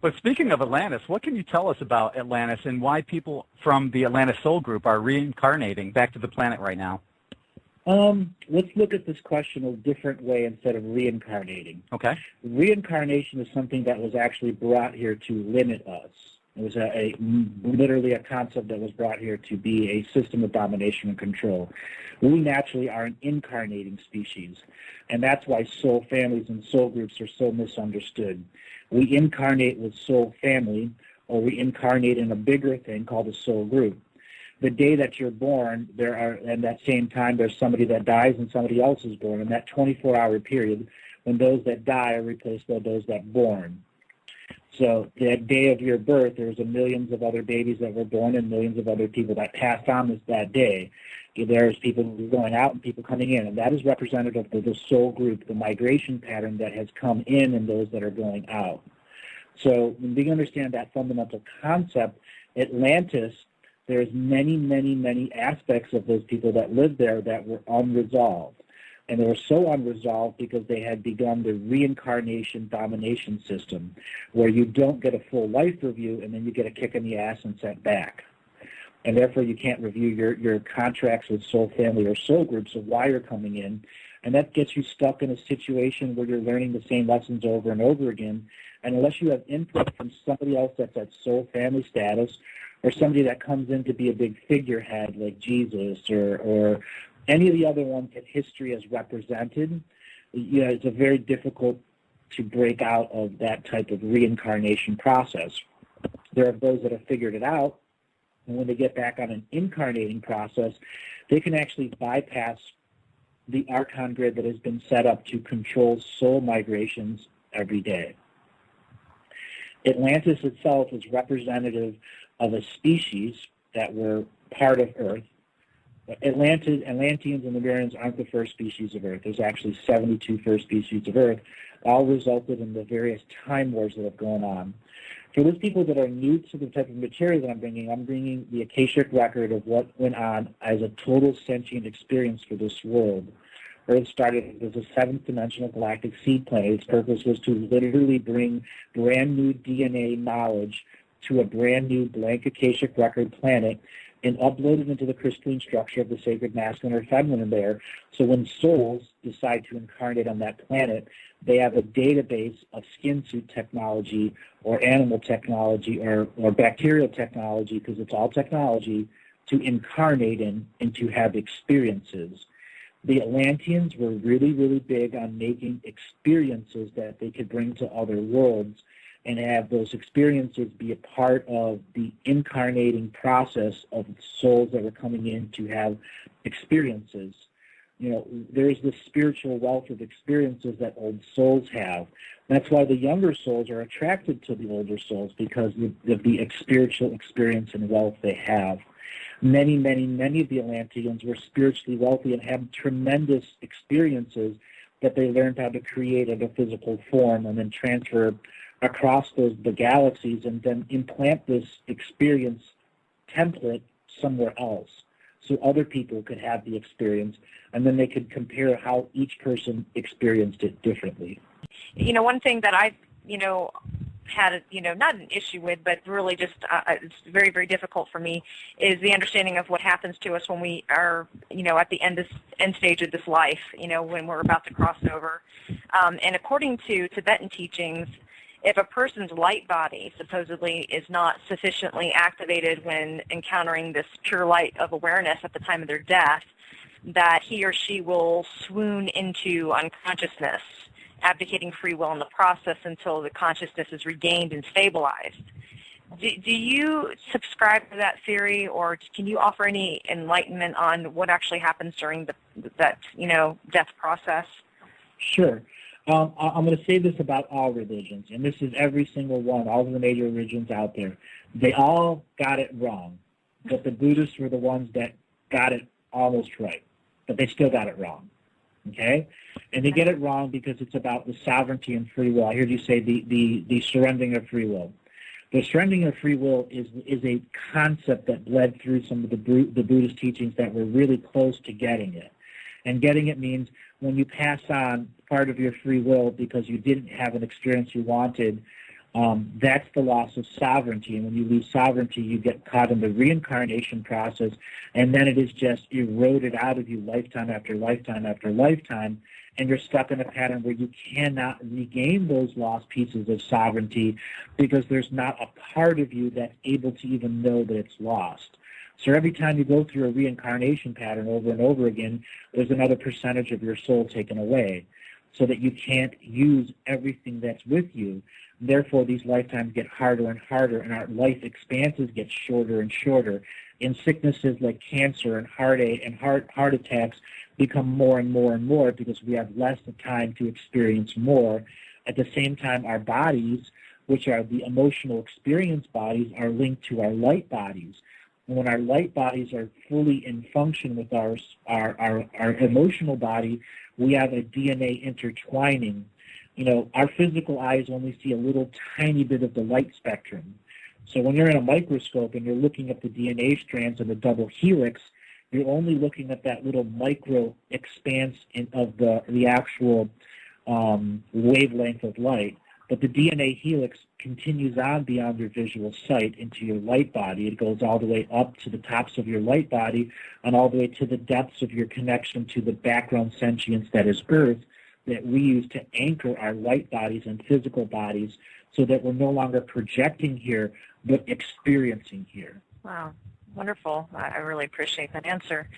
But speaking of Atlantis, what can you tell us about Atlantis and why people from the Atlantis Soul Group are reincarnating back to the planet right now? Let's look at this question a different way instead of reincarnating. Okay. Reincarnation is something that was actually brought here to limit us. It was literally a concept that was brought here to be a system of domination and control. We naturally are an incarnating species, and that's why soul families and soul groups are so misunderstood. We incarnate with soul family, or we incarnate in a bigger thing called a soul group. The day that you're born, at that same time, there's somebody that dies and somebody else is born. In that 24-hour period, when those that die are replaced by those that are born. So that day of your birth, there's millions of other babies that were born and millions of other people that passed on that day. There's people going out and people coming in, and that is representative of the soul group, the migration pattern that has come in and those that are going out. So when we understand that fundamental concept, Atlantis, there's many, many, many aspects of those people that lived there that were unresolved. And they were so unresolved because they had begun the reincarnation domination system, where you don't get a full life review and then you get a kick in the ass and sent back. And therefore you can't review your contracts with soul family or soul groups of why you're coming in. And that gets you stuck in a situation where you're learning the same lessons over and over again. And unless you have input from somebody else that's at soul family status, or somebody that comes in to be a big figurehead like Jesus or any of the other ones that history has represented, it's a very difficult to break out of that type of reincarnation process. There are those that have figured it out, and when they get back on an incarnating process, they can actually bypass the archon grid that has been set up to control soul migrations every day. Atlantis itself is representative of a species that were part of Earth. Atlanteans and Lemurians aren't the first species of Earth. There's actually 72 first species of Earth, all resulted in the various time wars that have gone on. For those people that are new to the type of material that I'm bringing the Akashic record of what went on as a total sentient experience for this world. Earth started as a seventh-dimensional galactic seed planet. Its purpose was to literally bring brand new DNA knowledge to a brand new blank Akashic record planet and upload it into the crystalline structure of the sacred masculine or feminine there. So when souls decide to incarnate on that planet, they have a database of skin suit technology or animal technology or bacterial technology, because it's all technology, to incarnate in and to have experiences. The Atlanteans were really, really big on making experiences that they could bring to other worlds and have those experiences be a part of the incarnating process of souls that were coming in to have experiences. There's this spiritual wealth of experiences that old souls have. That's why the younger souls are attracted to the older souls, because of the spiritual experience and wealth they have. Many, many, many of the Atlanteans were spiritually wealthy and had tremendous experiences that they learned how to create in a physical form and then transfer across the galaxies and then implant this experience template somewhere else so other people could have the experience, and then they could compare how each person experienced it differently. One thing that I've, had, not an issue with, but really just it's very, very difficult for me, is the understanding of what happens to us when we are, at the end stage of this life, when we're about to cross over. And according to Tibetan teachings, if a person's light body supposedly is not sufficiently activated when encountering this pure light of awareness at the time of their death, that he or she will swoon into unconsciousness, abdicating free will in the process until the consciousness is regained and stabilized. Do you subscribe to that theory, or can you offer any enlightenment on what actually happens during that death process? Sure. I'm going to say this about all religions, and this is every single one, all of the major religions out there. They all got it wrong, but the Buddhists were the ones that got it almost right, but they still got it wrong, okay? And they get it wrong because it's about the sovereignty and free will. I heard you say the surrendering of free will. The surrendering of free will is a concept that bled through some of the Buddhist teachings that were really close to getting it. And getting it means when you pass on part of your free will because you didn't have an experience you wanted, That's the loss of sovereignty. And when you lose sovereignty, you get caught in the reincarnation process, and then it is just eroded out of you lifetime after lifetime after lifetime, and you're stuck in a pattern where you cannot regain those lost pieces of sovereignty because there's not a part of you that's able to even know that it's lost. So every time you go through a reincarnation pattern over and over again, there's another percentage of your soul taken away so that you can't use everything that's with you. Therefore, these lifetimes get harder and harder, and our life expanses get shorter and shorter. And sicknesses like cancer and heartache and heart attacks become more and more and more because we have less time to experience more. At the same time, our bodies, which are the emotional experience bodies, are linked to our light bodies. And when our light bodies are fully in function with our emotional body, we have a DNA intertwining. You know, our physical eyes only see a little tiny bit of the light spectrum. So when you're in a microscope and you're looking at the DNA strands of the double helix, you're only looking at that little micro expanse of the actual wavelength of light. But the DNA helix continues on beyond your visual sight into your light body. It goes all the way up to the tops of your light body and all the way to the depths of your connection to the background sentience that is Earth, that we use to anchor our light bodies and physical bodies so that we're no longer projecting here, but experiencing here. Wow, wonderful. I really appreciate that answer.